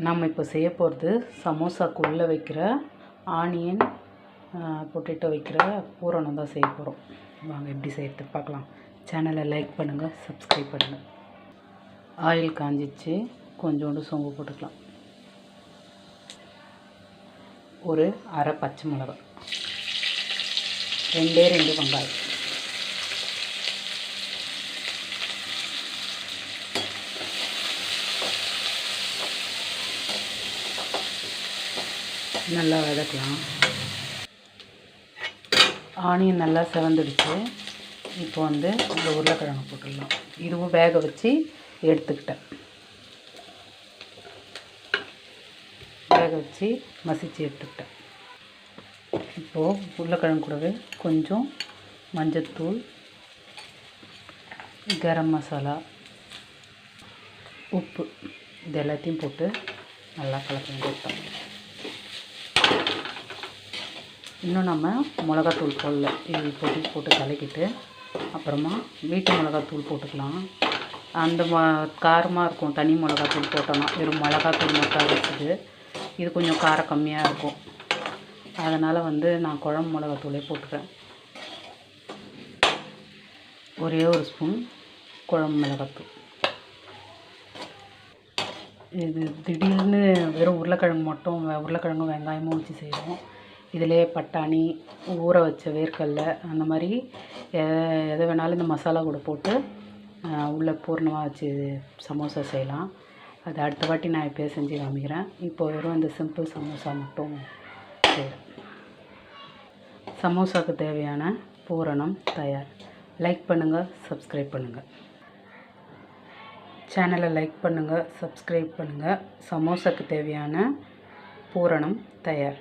நம்ம இப்போ செய்ய போகிறது சமோசாக்குள்ளே வைக்கிற ஆனியன் பொட்டேட்டோ வைக்கிற பூரணம் தான் செய்ய போகிறோம். வாங்க எப்படி செய்கிறது பார்க்கலாம். சேனலை லைக் பண்ணுங்கள், சப்ஸ்கிரைப் பண்ணுங்கள். ஆயில் காஞ்சிச்சு, கொஞ்சோண்டு சோம்பு போட்டுக்கலாம். ஒரு அரை பச்சை மிளகாய், 2 வெங்காயம், நல்லா வதக்கலாம். ஆனியன் நல்லா செவந்துடுச்சு. இப்போ இந்த உருளைக்கிழங்கு போட்டுடலாம். இதுவும் வேக வச்சு எடுத்துக்கிட்டேன். வேக வச்சு மசிச்சு எடுத்துக்கிட்டேன். இப்போது உருளைக்கிழங்கு கூடவே கொஞ்சம் மஞ்சத்தூள், கரம் மசாலா, உப்பு இது எல்லாத்தையும் போட்டு நல்லா கலக்கி எடுத்தோம். இன்னும் நம்ம மிளகாத்தூள் போடல, இது போட்டு கலக்கிட்டு அப்புறமா வீட்டு மிளகாத்தூள் போட்டுக்கலாம். அந்த காரமாக இருக்கும் தனி மிளகாத்தூள் போட்டோன்னா. வெறும் மிளகாத்தூள் மட்டும் அரைச்சிது. இது கொஞ்சம் காரம் கம்மியாக இருக்கும். அதனால் நான் குழம்பு மிளகாத்தூளே போட்டுக்கிறேன். ஒரே ஒரு ஸ்பூன் குழம்பு மிளகாத்தூள். இது திடீர்னு வெறும் உருளைக்கிழங்கும் வெங்காயமும் வச்சு செய்வோம். இதிலே பட்டாணி, ஊற வச்ச வேர்க்கடலை, அந்த மாதிரி எதை வேணாலும் இந்த மசாலா கூட போட்டு உள்ளே பூர்ணமாக வச்சு சமோசா செய்யலாம். அது அடுத்த வாட்டி நான் இப்போ செஞ்சு காமிக்கிறேன். இப்போ வெறும் இந்த சிம்பிள் சமோசா மட்டும் செய்கிறேன். சமோசாவுக்கு தேவையான பூரணம் தயார். லைக் பண்ணுங்கள், சப்ஸ்கிரைப் பண்ணுங்கள். சேனலை லைக் பண்ணுங்கள், சப்ஸ்கிரைப் பண்ணுங்கள். சமோசாவுக்கு தேவையான பூரணம் தயார்.